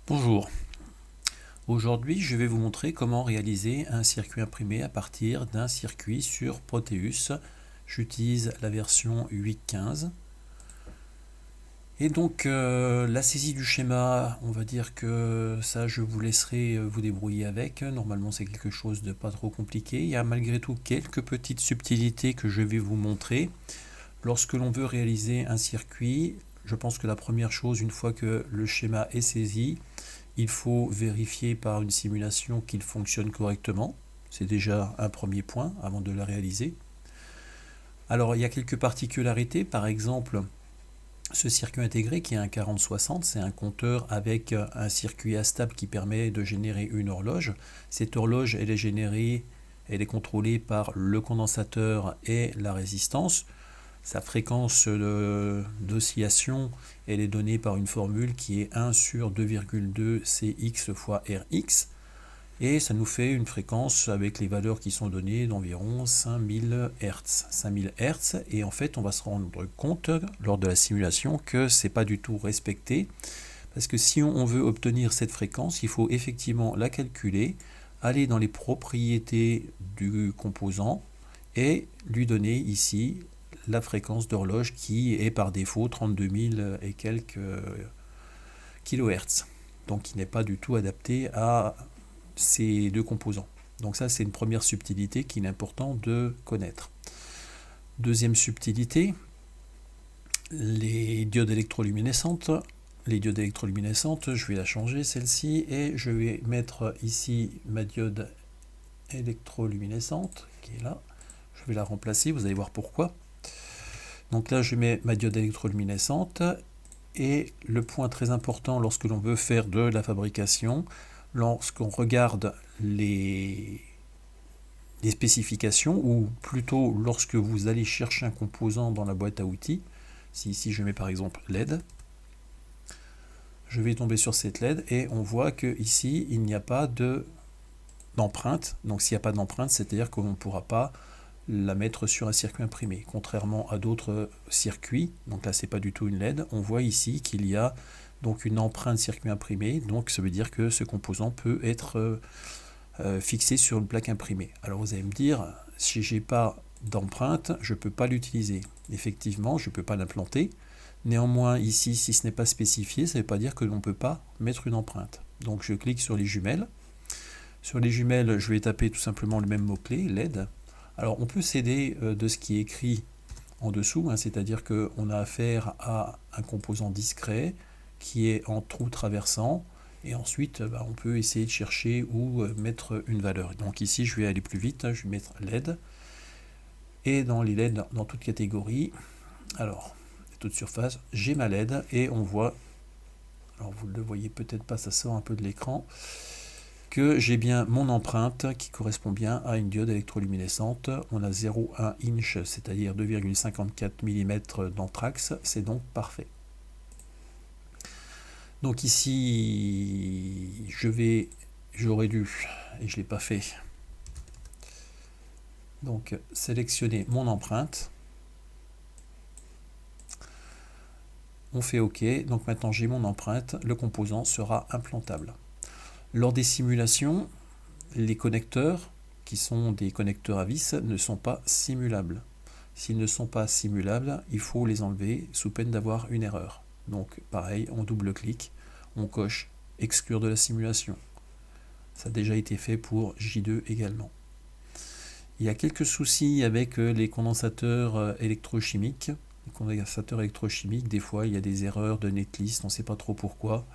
Bonjour, aujourd'hui je vais vous montrer comment réaliser un circuit imprimé à partir d'un circuit sur Proteus. J'utilise la version 8.15. Et donc la saisie du schéma, on va dire que ça je vous laisserai vous débrouiller avec. Normalement c'est quelque chose de pas trop compliqué. Il y a malgré tout quelques petites subtilités que je vais vous montrer. Lorsque l'on veut réaliser un circuit, je pense que la première chose, une fois que le schéma est saisi, il faut vérifier par une simulation qu'il fonctionne correctement. C'est déjà un premier point avant de la réaliser. Alors il y a quelques particularités, par exemple ce circuit intégré qui est un 4060, c'est un compteur avec un circuit astable qui permet de générer une horloge. Cette horloge elle est contrôlée par le condensateur et la résistance. Sa fréquence d'oscillation elle est donnée par une formule qui est 1 sur 2,2 Cx fois Rx. Et ça nous fait une fréquence avec les valeurs qui sont données d'environ 5000 Hz. 5000 Hz, et en fait on va se rendre compte lors de la simulation que c'est pas du tout respecté. Parce que si on veut obtenir cette fréquence, il faut effectivement la calculer, aller dans les propriétés du composant et lui donner ici la fréquence d'horloge qui est par défaut 32 000 et quelques kHz. Donc qui n'est pas du tout adapté à ces deux composants. Donc ça c'est une première subtilité qu'il est important de connaître. Deuxième subtilité, les diodes électroluminescentes. Les diodes électroluminescentes, je vais la changer celle-ci et je vais mettre ici ma diode électroluminescente qui est là. Je vais la remplacer, vous allez voir pourquoi. Donc là je mets ma diode électroluminescente, et le point très important lorsque l'on veut faire de la fabrication, lorsqu'on regarde les spécifications, ou plutôt lorsque vous allez chercher un composant dans la boîte à outils, si ici je mets par exemple LED, je vais tomber sur cette LED et on voit que ici il n'y a pas d'empreinte. Donc s'il n'y a pas d'empreinte, c'est-à-dire qu'on ne pourra pas la mettre sur un circuit imprimé, contrairement à d'autres circuits. Donc là c'est pas du tout une LED, on voit ici qu'il y a donc une empreinte circuit imprimé, donc ça veut dire que ce composant peut être fixé sur une plaque imprimée. Alors vous allez me dire, si j'ai pas d'empreinte, je peux pas l'utiliser. Effectivement, je peux pas l'implanter. Néanmoins, ici, si ce n'est pas spécifié, ça ne veut pas dire que l'on ne peut pas mettre une empreinte. Donc je clique sur les jumelles. Sur les jumelles, je vais taper tout simplement le même mot-clé, LED. Alors on peut s'aider de ce qui est écrit en dessous, c'est-à-dire qu'on a affaire à un composant discret qui est en trou traversant, et ensuite on peut essayer de chercher où mettre une valeur. Donc ici je vais aller plus vite, je vais mettre LED, et dans les LED, dans toute catégorie, alors toute surface, j'ai ma LED, et on voit, alors vous ne le voyez peut-être pas, ça sort un peu de l'écran, que j'ai bien mon empreinte qui correspond bien à une diode électroluminescente. On a 0,1 inch, c'est-à-dire 2,54 mm d'anthrax, c'est donc parfait. Donc ici, j'aurais dû, et je ne l'ai pas fait, donc sélectionner mon empreinte. On fait OK, donc maintenant j'ai mon empreinte, le composant sera implantable. Lors des simulations, les connecteurs, qui sont des connecteurs à vis, ne sont pas simulables. S'ils ne sont pas simulables, il faut les enlever sous peine d'avoir une erreur. Donc pareil, on double-clique, on coche exclure de la simulation. Ça a déjà été fait pour J2 également. Il y a quelques soucis avec les condensateurs électrochimiques. Les condensateurs électrochimiques, des fois il y a des erreurs de netlist, on ne sait pas trop pourquoi.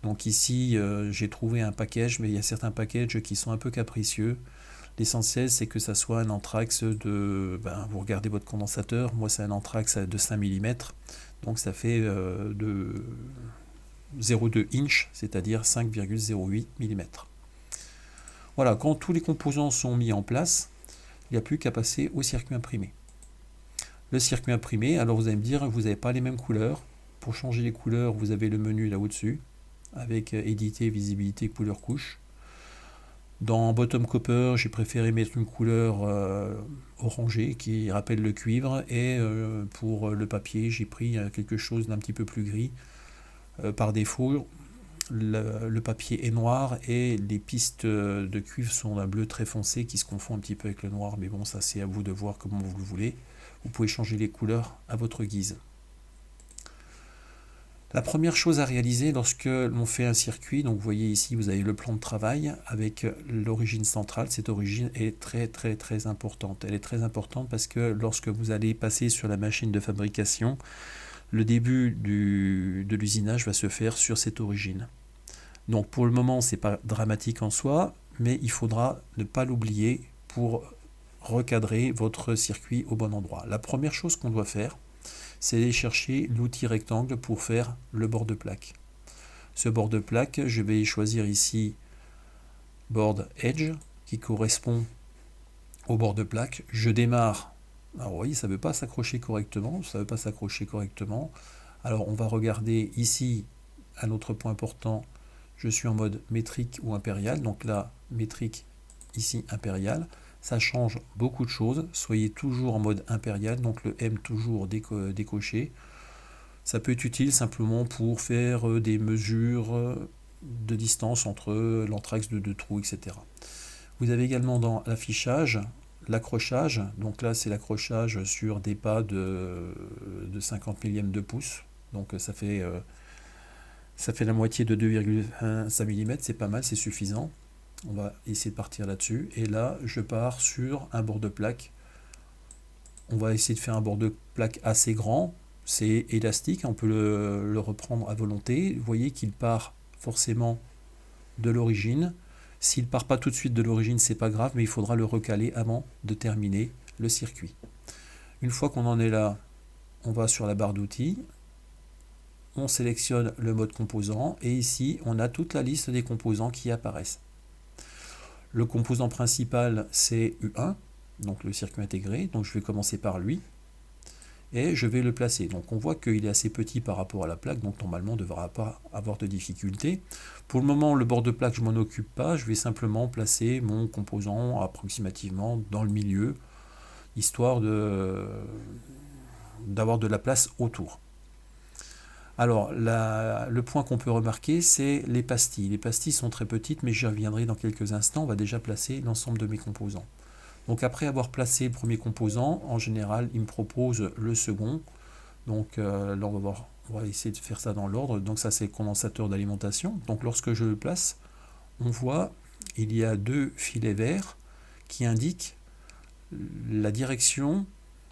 Donc ici j'ai trouvé un package, mais il y a certains packages qui sont un peu capricieux. L'essentiel c'est que ça soit un anthrax de, vous regardez votre condensateur, moi c'est un anthrax de 5 mm, donc ça fait de 0,2 inch, c'est-à-dire 5,08 mm. Voilà, quand tous les composants sont mis en place, il n'y a plus qu'à passer au circuit imprimé. Le circuit imprimé, alors vous allez me dire, vous n'avez pas les mêmes couleurs. Pour changer les couleurs, vous avez le menu là au-dessus, avec éditer, visibilité, couleur couche. Dans Bottom Copper, j'ai préféré mettre une couleur orangée qui rappelle le cuivre, et pour le papier, j'ai pris quelque chose d'un petit peu plus gris. Par défaut, le papier est noir et les pistes de cuivre sont d'un bleu très foncé qui se confond un petit peu avec le noir, mais bon, ça c'est à vous de voir comment vous le voulez. Vous pouvez changer les couleurs à votre guise. La première chose à réaliser lorsque l'on fait un circuit, donc vous voyez ici vous avez le plan de travail avec l'origine centrale. Cette origine est très importante. Elle est très importante parce que lorsque vous allez passer sur la machine de fabrication, le début de l'usinage va se faire sur cette origine. Donc pour le moment c'est pas dramatique en soi, mais il faudra ne pas l'oublier pour recadrer votre circuit au bon endroit. La première chose qu'on doit faire, c'est aller chercher l'outil rectangle pour faire le bord de plaque. Ce bord de plaque, je vais choisir ici Board Edge qui correspond au bord de plaque. Je démarre. Alors vous voyez, ça ne veut pas s'accrocher correctement. Alors on va regarder ici un autre point important. Je suis en mode métrique ou impérial. Donc là, métrique, ici impérial. Ça change beaucoup de choses. Soyez toujours en mode impérial, donc le M toujours décoché. Ça peut être utile simplement pour faire des mesures de distance entre l'anthrax de deux trous, etc. Vous avez également dans l'affichage l'accrochage. Donc là, c'est l'accrochage sur des pas de 50 millièmes de pouce. Donc ça fait la moitié de 2,5 mm. C'est pas mal, c'est suffisant. On va essayer de partir là-dessus. Et là, je pars sur un bord de plaque. On va essayer de faire un bord de plaque assez grand. C'est élastique, on peut le reprendre à volonté. Vous voyez qu'il part forcément de l'origine. S'il ne part pas tout de suite de l'origine, c'est pas grave, mais il faudra le recaler avant de terminer le circuit. Une fois qu'on en est là, on va sur la barre d'outils. On sélectionne le mode composant. Et ici, on a toute la liste des composants qui apparaissent. Le composant principal, c'est U1, donc le circuit intégré. Donc je vais commencer par lui et je vais le placer. Donc on voit qu'il est assez petit par rapport à la plaque, donc normalement on ne devra pas avoir de difficulté. Pour le moment, le bord de plaque, je ne m'en occupe pas. Je vais simplement placer mon composant approximativement dans le milieu, histoire d'avoir de la place autour. Alors, le point qu'on peut remarquer, c'est les pastilles. Les pastilles sont très petites, mais j'y reviendrai dans quelques instants. On va déjà placer l'ensemble de mes composants. Donc après avoir placé le premier composant, en général, il me propose le second. Donc là, on va essayer de faire ça dans l'ordre. Donc ça, c'est le condensateur d'alimentation. Donc lorsque je le place, on voit il y a deux filets verts qui indiquent la direction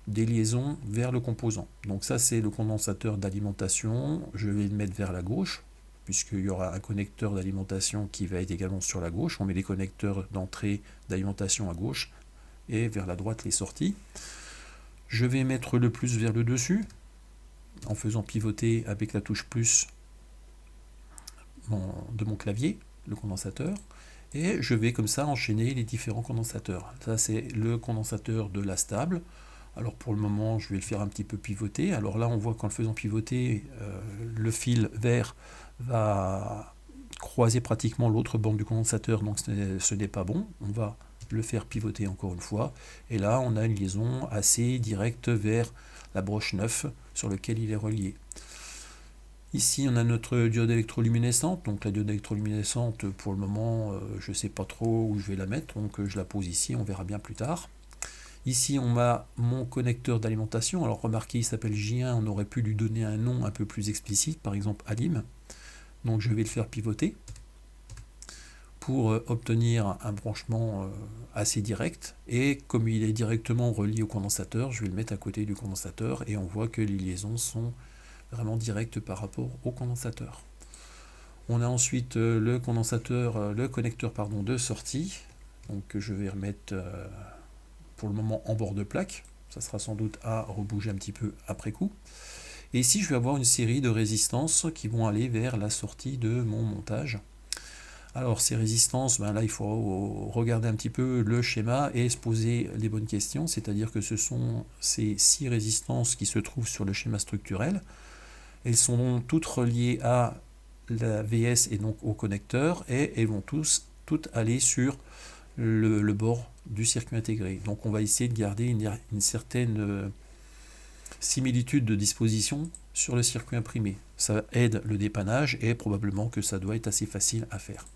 des liaisons vers le composant. Donc ça, c'est le condensateur d'alimentation. Je vais le mettre vers la gauche, puisqu'il y aura un connecteur d'alimentation qui va être également sur la gauche. On met les connecteurs d'entrée d'alimentation à gauche et vers la droite les sorties. Je vais mettre le plus vers le dessus, en faisant pivoter avec la touche plus de mon clavier, le condensateur. Et je vais comme ça enchaîner les différents condensateurs. Ça, c'est le condensateur de la stable. Alors pour le moment, je vais le faire un petit peu pivoter. Alors là, on voit qu'en le faisant pivoter, le fil vert va croiser pratiquement l'autre bande du condensateur, donc ce n'est pas bon. On va le faire pivoter encore une fois. Et là, on a une liaison assez directe vers la broche 9 sur laquelle il est relié. Ici, on a notre diode électroluminescente. Donc la diode électroluminescente, pour le moment, je ne sais pas trop où je vais la mettre. Donc je la pose ici, on verra bien plus tard. Ici, on a mon connecteur d'alimentation. Alors, remarquez, il s'appelle J1. On aurait pu lui donner un nom un peu plus explicite, par exemple Alim. Donc, je vais le faire pivoter pour obtenir un branchement assez direct. Et comme il est directement relié au condensateur, je vais le mettre à côté du condensateur et on voit que les liaisons sont vraiment directes par rapport au condensateur. On a ensuite le connecteur de sortie. Donc, je vais remettre pour le moment en bord de plaque. Ça sera sans doute à rebouger un petit peu après coup. Et ici, je vais avoir une série de résistances qui vont aller vers la sortie de mon montage. Alors ces résistances, là il faut regarder un petit peu le schéma et se poser les bonnes questions, c'est-à-dire que ce sont ces 6 résistances qui se trouvent sur le schéma structurel. Elles sont toutes reliées à la VS et donc au connecteur et elles vont toutes aller sur le bord du circuit intégré. Donc on va essayer de garder une certaine similitude de disposition sur le circuit imprimé. Ça aide le dépannage et probablement que ça doit être assez facile à faire.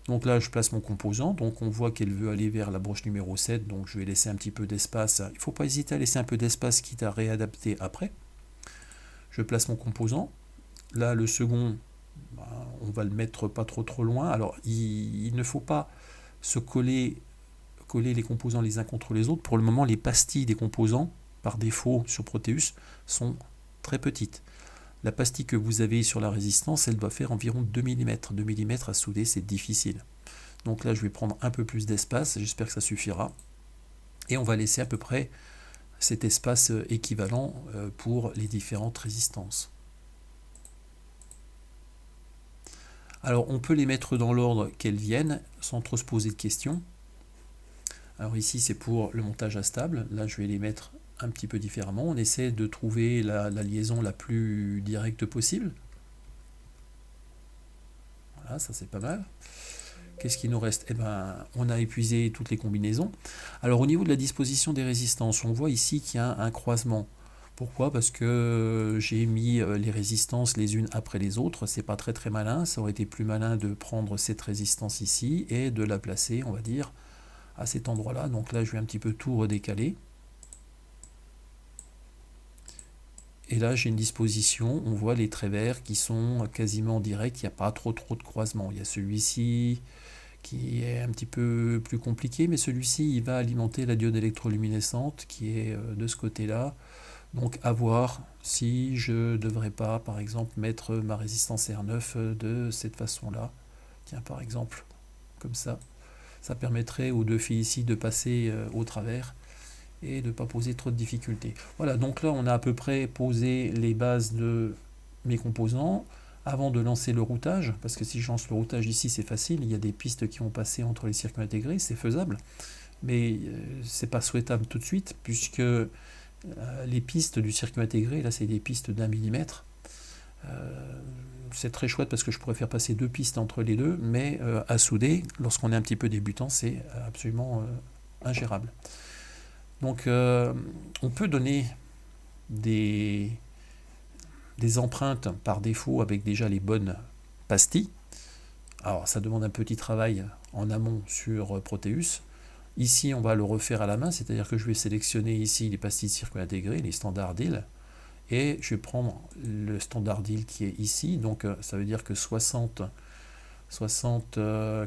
Donc là, je place mon composant. Donc on voit qu'elle veut aller vers la broche numéro 7. Donc je vais laisser un petit peu d'espace. Il ne faut pas hésiter à laisser un peu d'espace, quitte à réadapter après. Je place mon composant. Là, le second, on va le mettre pas trop loin. Alors, il ne faut pas se coller les composants les uns contre les autres. Pour le moment, les pastilles des composants, par défaut sur Proteus, sont très petites. La pastille que vous avez sur la résistance, elle doit faire environ 2 mm. 2 mm à souder, c'est difficile. Donc là, je vais prendre un peu plus d'espace, j'espère que ça suffira. Et on va laisser à peu près cet espace équivalent pour les différentes résistances. Alors on peut les mettre dans l'ordre qu'elles viennent, sans trop se poser de questions. Alors ici c'est pour le montage à stable, là je vais les mettre un petit peu différemment. On essaie de trouver la liaison la plus directe possible. Voilà, ça c'est pas mal. Qu'est-ce qui nous reste? Eh ben, on a épuisé toutes les combinaisons. Alors au niveau de la disposition des résistances, on voit ici qu'il y a un croisement. Pourquoi? Parce que j'ai mis les résistances les unes après les autres. C'est pas très malin. Ça aurait été plus malin de prendre cette résistance ici et de la placer, on va dire, à cet endroit-là. Donc là, je vais un petit peu tout redécaler. Et là, j'ai une disposition. On voit les traits verts qui sont quasiment directs. Il n'y a pas trop de croisement. Il y a celui-ci qui est un petit peu plus compliqué, mais celui-ci, il va alimenter la diode électroluminescente qui est de ce côté-là. Donc à voir si je ne devrais pas, par exemple, mettre ma résistance R9 de cette façon-là. Tiens, par exemple, comme ça. Ça permettrait aux deux fils ici de passer au travers et de ne pas poser trop de difficultés. Voilà, donc là, on a à peu près posé les bases de mes composants. Avant de lancer le routage, parce que si je lance le routage ici, c'est facile, il y a des pistes qui vont passer entre les circuits intégrés, c'est faisable, mais c'est pas souhaitable tout de suite, puisque les pistes du circuit intégré, là c'est des pistes d'1 millimètre. C'est très chouette parce que je pourrais faire passer deux pistes entre les deux, mais à souder, lorsqu'on est un petit peu débutant, c'est absolument ingérable. Donc on peut donner des empreintes par défaut avec déjà les bonnes pastilles. Alors ça demande un petit travail en amont sur Proteus. Ici on va le refaire à la main, c'est-à-dire que je vais sélectionner ici les pastilles de circuit intégré, les standards DIL, et je vais prendre le standard DIL qui est ici, donc ça veut dire que 60,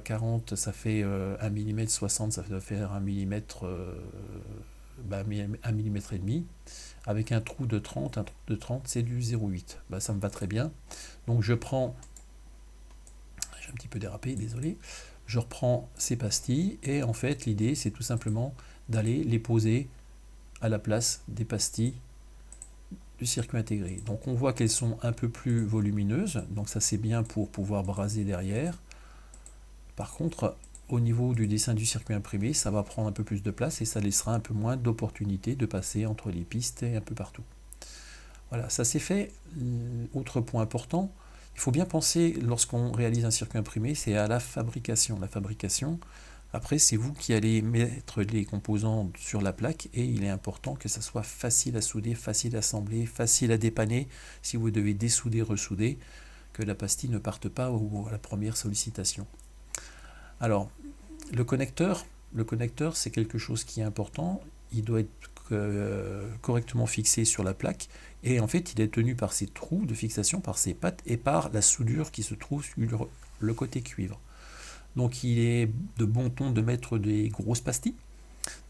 40 ça fait 1 mm, 60 ça doit faire 1 mm, 1 mm et demi. Avec un trou de 30, c'est du 0,8. Ça me va très bien. Donc je prends, j'ai un petit peu dérapé, désolé, je reprends ces pastilles et en fait l'idée c'est tout simplement d'aller les poser à la place des pastilles du circuit intégré. Donc on voit qu'elles sont un peu plus volumineuses, donc ça c'est bien pour pouvoir braser derrière. Par contre, au niveau du dessin du circuit imprimé, ça va prendre un peu plus de place et ça laissera un peu moins d'opportunités de passer entre les pistes et un peu partout. Voilà, ça c'est fait. Autre point important, il faut bien penser lorsqu'on réalise un circuit imprimé, c'est à la fabrication. La fabrication, après c'est vous qui allez mettre les composants sur la plaque et il est important que ça soit facile à souder, facile à assembler, facile à dépanner si vous devez dessouder, ressouder, que la pastille ne parte pas à la première sollicitation. Alors, le connecteur c'est quelque chose qui est important. Il doit être correctement fixé sur la plaque et en fait il est tenu par ses trous de fixation, par ses pattes et par la soudure qui se trouve sur le côté cuivre. Donc il est de bon ton de mettre des grosses pastilles.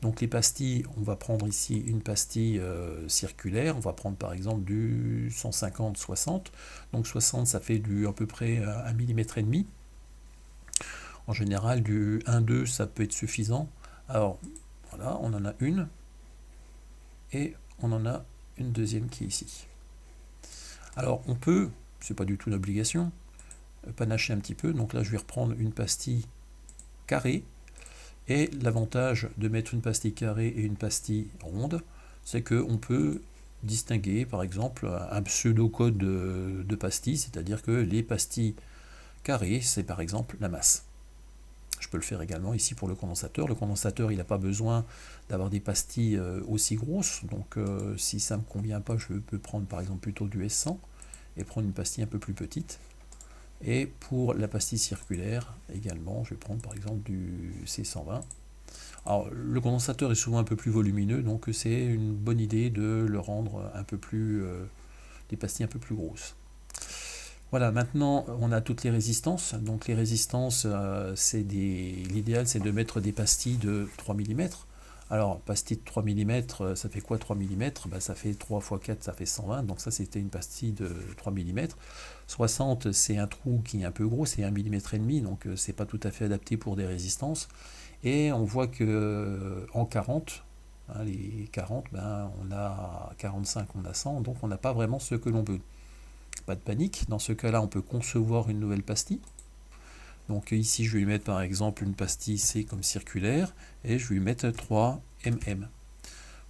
Donc les pastilles, on va prendre ici une pastille circulaire, on va prendre par exemple du 150-60. Donc 60 ça fait à peu près 1 mm et demi. En général, du 1-2, ça peut être suffisant. Alors, voilà, on en a une. Et on en a une deuxième qui est ici. Alors, on peut, c'est pas du tout une obligation, panacher un petit peu. Donc là, je vais reprendre une pastille carrée. Et l'avantage de mettre une pastille carrée et une pastille ronde, c'est qu'on peut distinguer, par exemple, un pseudo-code de pastilles, c'est-à-dire que les pastilles carrées, c'est par exemple la masse. Je peux le faire également ici pour le condensateur. Le condensateur, il n'a pas besoin d'avoir des pastilles aussi grosses. Donc si ça ne me convient pas, je peux prendre par exemple plutôt du S100 et prendre une pastille un peu plus petite. Et pour la pastille circulaire également, je vais prendre par exemple du C120. Alors le condensateur est souvent un peu plus volumineux, donc c'est une bonne idée de le rendre un peu plus, des pastilles un peu plus grosses. Voilà, maintenant on a toutes les résistances. Donc les résistances, l'idéal c'est de mettre des pastilles de 3 mm. Alors, pastille de 3 mm, ça fait quoi 3 mm? Ça fait 3 x 4, ça fait 120. Donc ça, c'était une pastille de 3 mm. 60, c'est un trou qui est un peu gros, c'est 1,5 mm, donc c'est pas tout à fait adapté pour des résistances. Et on voit que en 40, les 40, on a 45, on a 100, donc on n'a pas vraiment ce que l'on veut. Pas de panique, dans ce cas-là, on peut concevoir une nouvelle pastille. Donc ici, je vais lui mettre par exemple une pastille C comme circulaire, et je vais lui mettre 3 mm.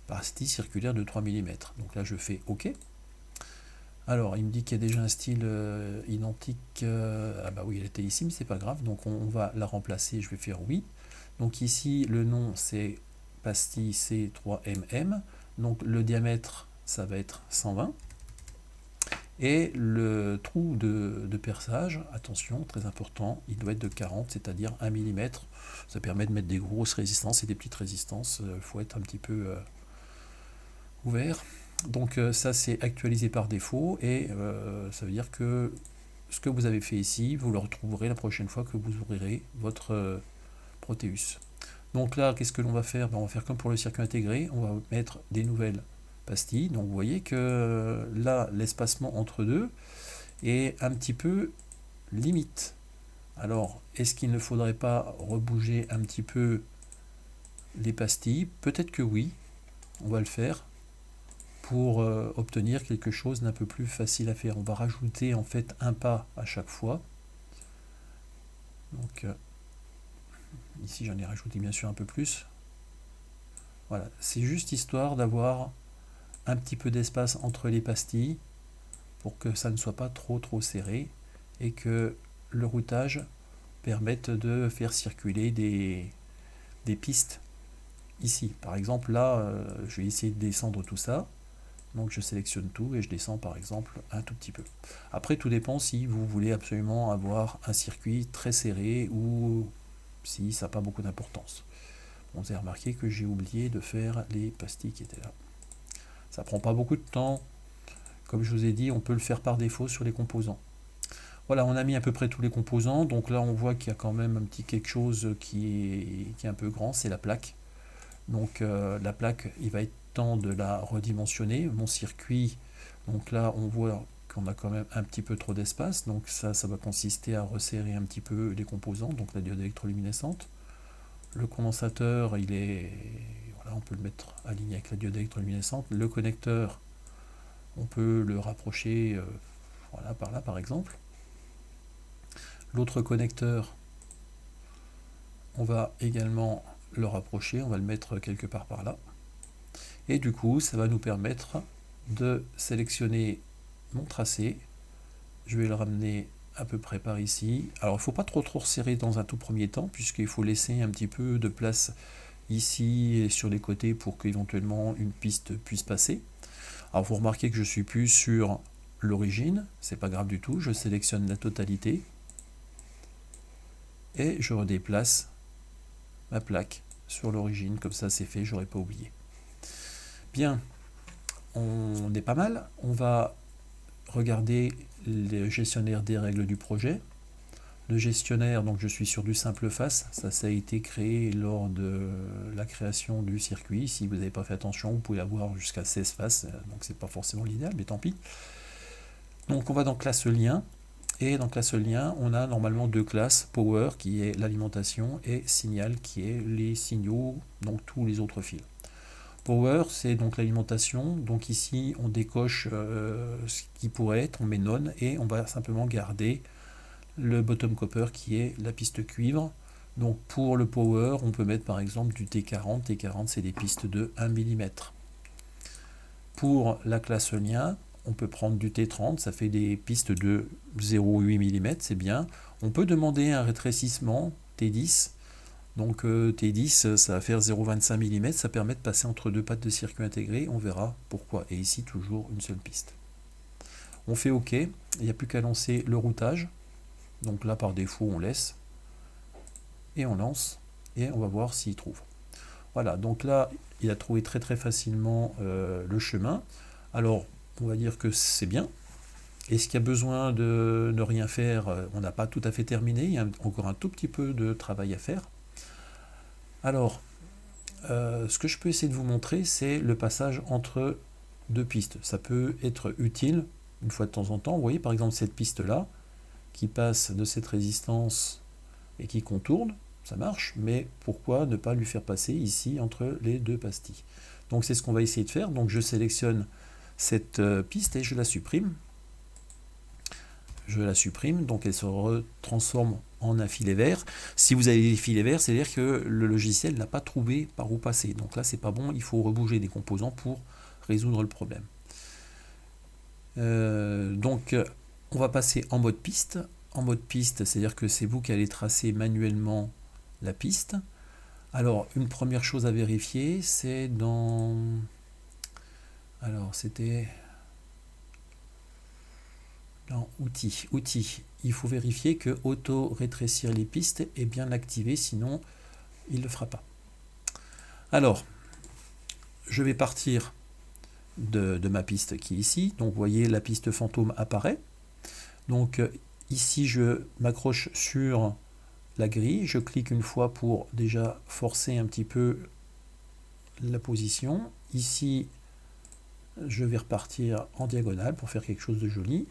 Pastille circulaire de 3 mm. Donc là, je fais OK. Alors, il me dit qu'il y a déjà un style identique. Ah bah oui, elle était ici, mais c'est pas grave. Donc on va la remplacer, je vais faire oui. Donc ici, le nom, c'est pastille C3mm. Donc le diamètre, ça va être 120. Et le trou de perçage, attention, très important, il doit être de 40, c'est-à-dire 1 mm. Ça permet de mettre des grosses résistances et des petites résistances. Il faut être un petit peu ouvert. Donc ça, c'est actualisé par défaut, et ça veut dire que ce que vous avez fait ici, vous le retrouverez la prochaine fois que vous ouvrirez votre Proteus. Donc là, qu'est-ce que l'on va faire? On va faire comme pour le circuit intégré, on va mettre des nouvelles pastilles. Donc vous voyez que là, l'espacement entre deux est un petit peu limite. Alors, est-ce qu'il ne faudrait pas rebouger un petit peu les pastilles? Peut-être que oui, on va le faire pour obtenir quelque chose d'un peu plus facile à faire. On va rajouter en fait un pas à chaque fois. Donc ici j'en ai rajouté bien sûr un peu plus. Voilà, c'est juste histoire d'avoir un petit peu d'espace entre les pastilles pour que ça ne soit pas trop serré et que le routage permette de faire circuler des pistes ici. Par exemple là, je vais essayer de descendre tout ça. Donc je sélectionne tout et je descends par exemple un tout petit peu. Après, tout dépend si vous voulez absolument avoir un circuit très serré ou si ça n'a pas beaucoup d'importance. Vous avez remarqué que j'ai oublié de faire les pastilles qui étaient là. Ça prend pas beaucoup de temps. Comme je vous ai dit, on peut le faire par défaut sur les composants. Voilà, on a mis à peu près tous les composants. Donc là, on voit qu'il y a quand même un petit quelque chose qui est un peu grand, c'est la plaque. Donc la plaque, il va être temps de la redimensionner. Mon circuit, donc là on voit qu'on a quand même un petit peu trop d'espace, donc ça va consister à resserrer un petit peu les composants, donc la diode électroluminescente. Le condensateur, il est, voilà, on peut le mettre aligné avec la diode électroluminescente. Le connecteur, on peut le rapprocher voilà, par là par exemple. L'autre connecteur, on va également le rapprocher, on va le mettre quelque part par là. Et du coup, ça va nous permettre de sélectionner mon tracé. Je vais le ramener à peu près par ici. Alors, il ne faut pas trop resserrer dans un tout premier temps, puisqu'il faut laisser un petit peu de place ici et sur les côtés pour qu'éventuellement une piste puisse passer. Alors, vous remarquez que je suis plus sur l'origine, c'est pas grave du tout. Je sélectionne la totalité et je redéplace ma plaque sur l'origine. Comme ça, c'est fait, j'aurais pas oublié. Bien, on est pas mal. On va regarder le gestionnaire des règles du projet. Le gestionnaire, donc je suis sur du simple face. Ça a été créé lors de la création du circuit. Si vous n'avez pas fait attention, vous pouvez avoir jusqu'à 16 faces. Donc c'est pas forcément l'idéal, mais tant pis. Donc on va dans classe lien. Et dans classe lien, on a normalement deux classes, Power qui est l'alimentation et Signal qui est les signaux, donc tous les autres fils. Power, c'est donc l'alimentation. Donc ici, on décoche ce qui pourrait être, on met None et on va simplement garder le bottom copper qui est la piste cuivre. Donc pour le Power, on peut mettre par exemple du T40. T40, c'est des pistes de 1 mm. Pour la classe lien, on peut prendre du T30, ça fait des pistes de 0,8 mm, c'est bien. On peut demander un rétrécissement T10. Donc T10, ça va faire 0,25 mm, ça permet de passer entre deux pattes de circuit intégré, on verra pourquoi. Et ici, toujours une seule piste. On fait OK, il n'y a plus qu'à lancer le routage. Donc là, par défaut, on laisse. Et on lance, et on va voir s'il trouve. Voilà, donc là, il a trouvé très très facilement le chemin. Alors, on va dire que c'est bien. Est-ce qu'il y a besoin de ne rien faire? On n'a pas tout à fait terminé, il y a encore un tout petit peu de travail à faire. Alors, ce que je peux essayer de vous montrer, c'est le passage entre deux pistes. Ça peut être utile une fois de temps en temps. Vous voyez par exemple cette piste-là, qui passe de cette résistance et qui contourne, ça marche, mais pourquoi ne pas lui faire passer ici entre les deux pastilles? Donc c'est ce qu'on va essayer de faire. Donc je sélectionne cette piste et je la supprime. Je la supprime, donc elle se transforme en un filet vert. Si vous avez des filets verts, c'est-à-dire que le logiciel n'a pas trouvé par où passer. Donc là, c'est pas bon, il faut rebouger des composants pour résoudre le problème. Donc, on va passer en mode piste. En mode piste, c'est-à-dire que c'est vous qui allez tracer manuellement la piste. Alors, une première chose à vérifier, c'est dans... Alors, c'était... Dans outils. Outils. Il faut vérifier que auto-rétrécir les pistes est bien activé, sinon il ne le fera pas. Alors, je vais partir de ma piste qui est ici. Donc, vous voyez, la piste fantôme apparaît. Donc, ici, je m'accroche sur la grille. Je clique une fois pour déjà forcer un petit peu la position. Ici, je vais repartir en diagonale pour faire quelque chose de joli.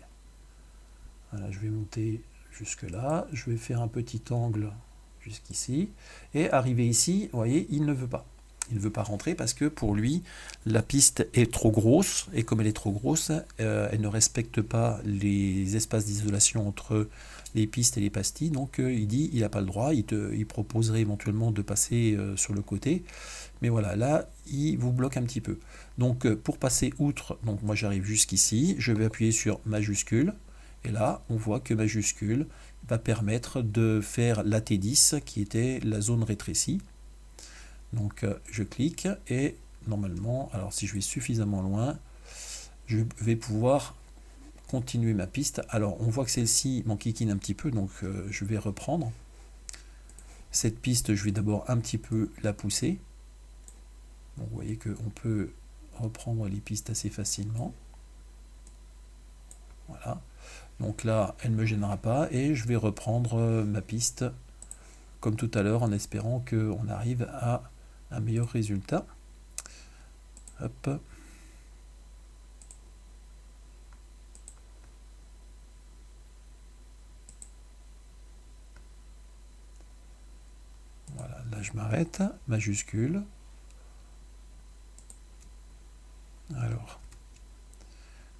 Voilà, je vais monter jusque là. Je vais faire un petit angle jusqu'ici. Et arrivé ici, vous voyez, il ne veut pas. Il ne veut pas rentrer parce que pour lui, la piste est trop grosse. Et comme elle est trop grosse, elle ne respecte pas les espaces d'isolation entre les pistes et les pastilles. Donc il dit il n'a pas le droit. Il proposerait éventuellement de passer sur le côté. Mais voilà, là, il vous bloque un petit peu. Donc pour passer outre, donc moi j'arrive jusqu'ici. Je vais appuyer sur majuscule. Et là, on voit que majuscule va permettre de faire la T10 qui était la zone rétrécie. Donc je clique et normalement, alors si je vais suffisamment loin, je vais pouvoir continuer ma piste. Alors on voit que celle-ci m'enquiquine un petit peu, donc je vais reprendre. Cette piste, je vais d'abord un petit peu la pousser. Donc, vous voyez qu'on peut reprendre les pistes assez facilement. Voilà. Donc là, elle ne me gênera pas et je vais reprendre ma piste comme tout à l'heure en espérant qu'on arrive à un meilleur résultat. Hop. Voilà, là je m'arrête, majuscule. Alors,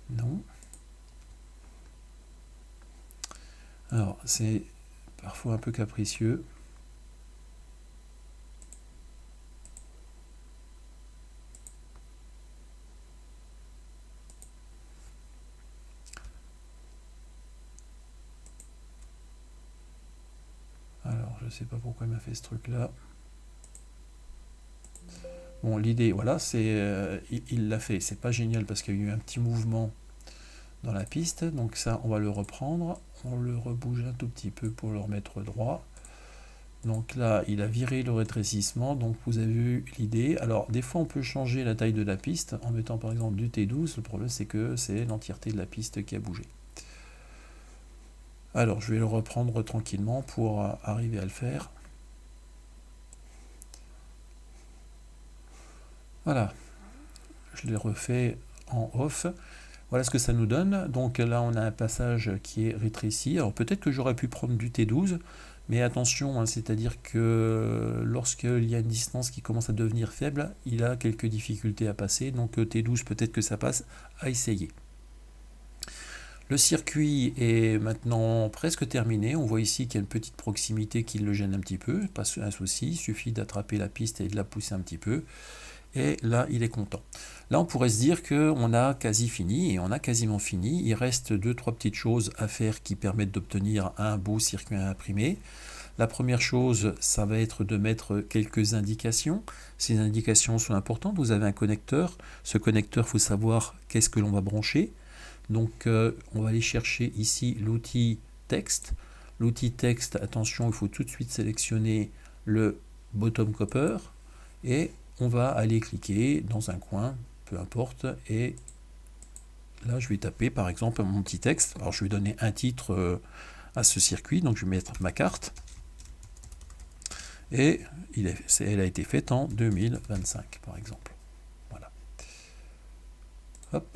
non. Alors, c'est parfois un peu capricieux. Alors, je ne sais pas pourquoi il m'a fait ce truc-là. Bon, l'idée, voilà, c'est il l'a fait. C'est pas génial parce qu'il y a eu un petit mouvement dans la piste. Donc ça, on va le reprendre. On le rebouge un tout petit peu pour le remettre droit. Donc là, il a viré le rétrécissement. Donc vous avez vu l'idée. Alors, des fois, on peut changer la taille de la piste en mettant par exemple du T12. Le problème, c'est que c'est l'entièreté de la piste qui a bougé. Alors, je vais le reprendre tranquillement pour arriver à le faire. Voilà, je l'ai refait en off. Voilà ce que ça nous donne. Donc là, on a un passage qui est rétréci. Alors peut-être que j'aurais pu prendre du T12, mais attention, hein, c'est-à-dire que lorsqu'il y a une distance qui commence à devenir faible, il a quelques difficultés à passer. Donc T12, peut-être que ça passe, à essayer. Le circuit est maintenant presque terminé. On voit ici qu'il y a une petite proximité qui le gêne un petit peu. Pas un souci, il suffit d'attraper la piste et de la pousser un petit peu. Et là, il est content. Là, on pourrait se dire qu'on a quasi fini, et on a quasiment fini. Il reste 2-3 petites choses à faire qui permettent d'obtenir un beau circuit imprimé. La première chose, ça va être de mettre quelques indications. Ces indications sont importantes. Vous avez un connecteur. Ce connecteur, il faut savoir qu'est-ce que l'on va brancher. Donc, on va aller chercher ici l'outil texte. L'outil texte, attention, il faut tout de suite sélectionner le bottom copper et on va aller cliquer dans un coin, peu importe, et là je vais taper par exemple mon petit texte. Alors je vais donner un titre à ce circuit, donc je vais mettre ma carte et elle a été faite en 2025 par exemple. Voilà. Hop.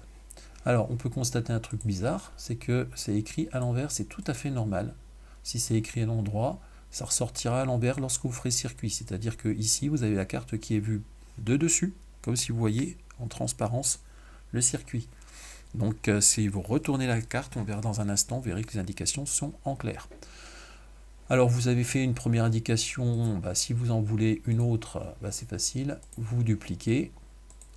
Alors on peut constater un truc bizarre, c'est que c'est écrit à l'envers, c'est tout à fait normal. Si c'est écrit à l'endroit, ça ressortira à l'envers lorsque vous ferez circuit. C'est-à-dire que ici, vous avez la carte qui est vue de dessus, comme si vous voyez en transparence le circuit. Donc si vous retournez la carte, on verra dans un instant, vous verrez que les indications sont en clair. Alors vous avez fait une première indication, si vous en voulez une autre, c'est facile, vous dupliquez.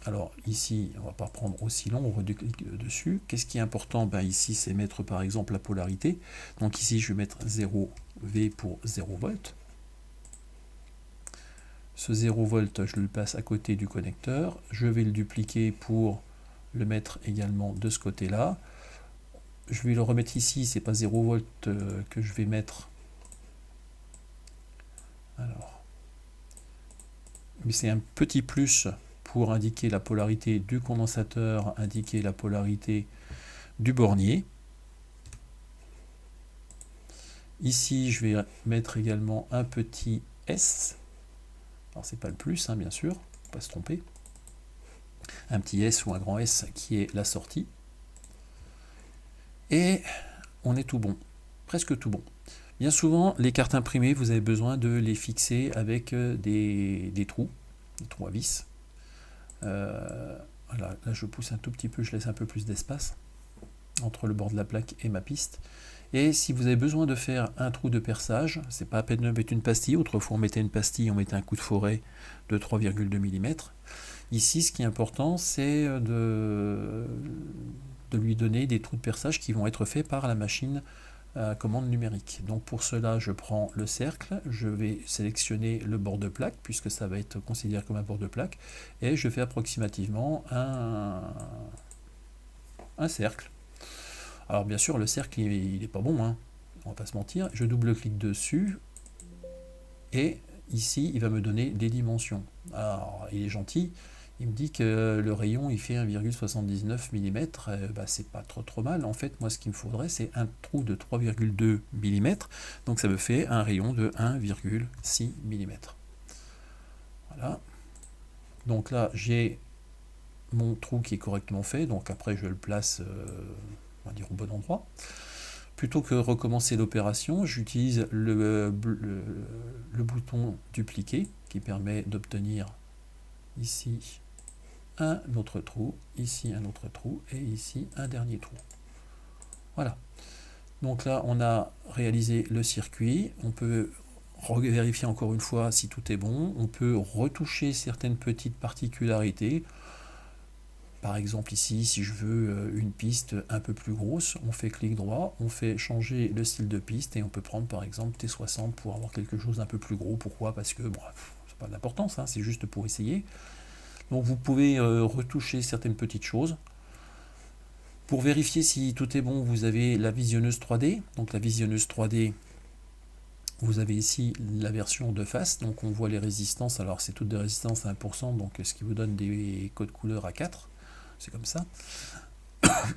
Alors ici, on ne va pas prendre aussi long, on redéclique dessus. Qu'est-ce qui est important? Ici, c'est mettre par exemple la polarité. Donc ici, je vais mettre 0V pour 0 volt. Ce 0 volt, je le passe à côté du connecteur. Je vais le dupliquer pour le mettre également de ce côté-là. Je vais le remettre ici, c'est pas 0 volt que je vais mettre. Alors, mais c'est un petit plus pour indiquer la polarité du condensateur, indiquer la polarité du bornier. Ici, je vais mettre également un petit S. Alors, c'est pas le plus, bien sûr, faut pas se tromper. Un petit S ou un grand S qui est la sortie. Et on est tout bon, presque tout bon. Bien souvent, les cartes imprimées, vous avez besoin de les fixer avec des trous à vis. Voilà, là je pousse un tout petit peu, je laisse un peu plus d'espace entre le bord de la plaque et ma piste. Et si vous avez besoin de faire un trou de perçage, c'est pas à peine de mettre une pastille. Autrefois on mettait une pastille, on mettait un coup de forêt de 3,2 mm. Ici, ce qui est important, c'est de lui donner des trous de perçage qui vont être faits par la machine à commande numérique. Donc pour cela, je prends le cercle, je vais sélectionner le bord de plaque, puisque ça va être considéré comme un bord de plaque, et je fais approximativement un cercle. Alors bien sûr, le cercle, il n'est pas bon, on va pas se mentir. Je double-clique dessus, et ici, il va me donner des dimensions. Alors, il est gentil. Il me dit que le rayon il fait 1,79 mm, c'est pas trop mal. En fait, moi ce qu'il me faudrait c'est un trou de 3,2 mm, donc ça me fait un rayon de 1,6 mm. Voilà. Donc là j'ai mon trou qui est correctement fait, donc après je le place on va dire au bon endroit. Plutôt que recommencer l'opération, j'utilise le bouton dupliquer qui permet d'obtenir ici un autre trou, ici un autre trou, et ici un dernier trou. Voilà. Donc là, on a réalisé le circuit. On peut vérifier encore une fois si tout est bon. On peut retoucher certaines petites particularités. Par exemple ici, si je veux une piste un peu plus grosse, on fait clic droit, on fait changer le style de piste et on peut prendre par exemple T60 pour avoir quelque chose d'un peu plus gros. Pourquoi? Parce que c'est pas d'importance, c'est juste pour essayer. Donc vous pouvez retoucher certaines petites choses. Pour vérifier si tout est bon, vous avez la visionneuse 3D. Donc la visionneuse 3D, vous avez ici la version de face. Donc on voit les résistances. Alors c'est toutes des résistances à 1%, donc ce qui vous donne des codes couleurs à 4. C'est comme ça.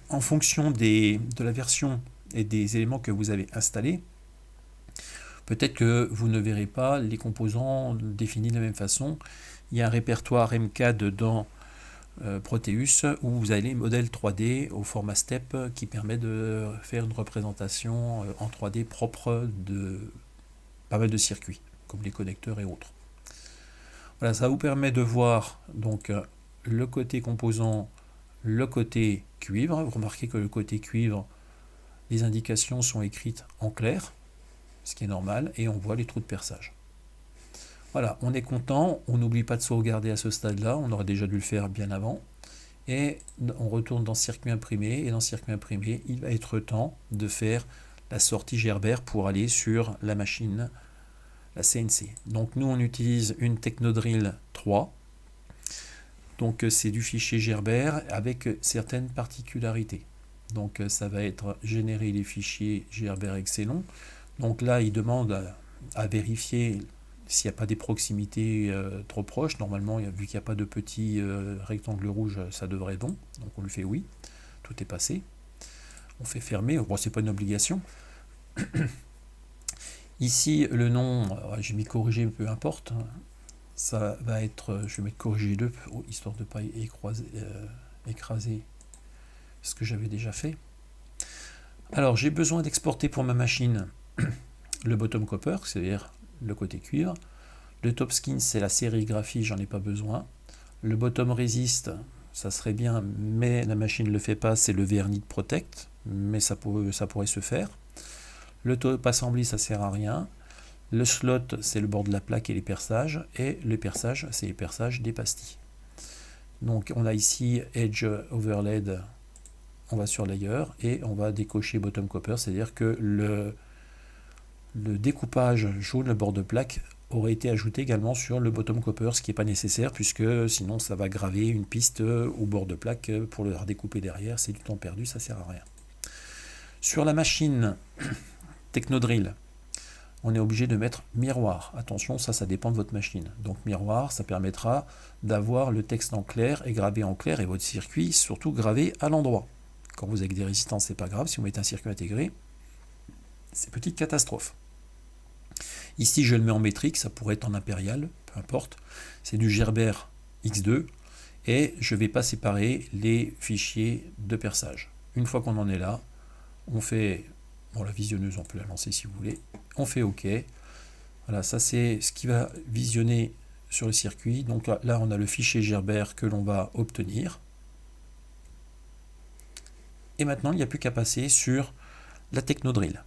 En fonction de la version et des éléments que vous avez installés, peut-être que vous ne verrez pas les composants définis de la même façon. Il y a un répertoire MCAD dans Proteus où vous avez les modèles 3D au format STEP qui permet de faire une représentation en 3D propre de pas mal de circuits, comme les connecteurs et autres. Voilà, ça vous permet de voir donc le côté composant, le côté cuivre. Vous remarquez que le côté cuivre, les indications sont écrites en clair, ce qui est normal, et on voit les trous de perçage. Voilà, on est content, on n'oublie pas de sauvegarder à ce stade-là, on aurait déjà dû le faire bien avant. Et on retourne dans circuit imprimé, et dans circuit imprimé, il va être temps de faire la sortie Gerber pour aller sur la machine la CNC. Donc nous on utilise une Technodrill 3. Donc c'est du fichier Gerber avec certaines particularités. Donc ça va être générer les fichiers Gerber Excellent. Donc là il demande à vérifier s'il n'y a pas des proximités trop proches. Normalement, vu qu'il n'y a pas de petits rectangles rouges, ça devrait être bon. Donc on lui fait oui, tout est passé. On fait fermer, bon, c'est pas une obligation. Ici, le nom, j'ai mis corrigé, peu importe. Ça va être, je vais mettre corrigé 2, histoire de ne pas écraser ce que j'avais déjà fait. Alors, j'ai besoin d'exporter pour ma machine le bottom copper, c'est-à-dire le côté cuivre. Le top skin, c'est la sérigraphie, j'en ai pas besoin. Le bottom resist, ça serait bien, mais la machine ne le fait pas, c'est le vernis de protect, mais ça pourrait se faire. Le top assembly, ça sert à rien. Le slot, c'est le bord de la plaque et les perçages. Et le perçage, c'est les perçages des pastilles. Donc on a ici Edge Overlaid, on va sur Layer et on va décocher Bottom Copper, c'est-à-dire que le découpage jaune, le bord de plaque, aurait été ajouté également sur le Bottom Copper, ce qui n'est pas nécessaire puisque sinon ça va graver une piste au bord de plaque pour le redécouper derrière, c'est du temps perdu, ça sert à rien. Sur la machine Technodrill, on est obligé de mettre miroir. Attention, ça dépend de votre machine. Donc miroir, ça permettra d'avoir le texte en clair et gravé en clair et votre circuit surtout gravé à l'endroit. Quand vous avez des résistances, c'est pas grave. Si vous mettez un circuit intégré, c'est petite catastrophe. Ici, je le mets en métrique, ça pourrait être en impérial, peu importe. C'est du Gerber X2 et je ne vais pas séparer les fichiers de perçage. Une fois qu'on en est là, on fait, bon, la visionneuse, on peut la lancer si vous voulez. On fait OK. Voilà, ça c'est ce qui va visionner sur le circuit. Donc là, on a le fichier Gerber que l'on va obtenir. Et maintenant, il n'y a plus qu'à passer sur la Technodrill.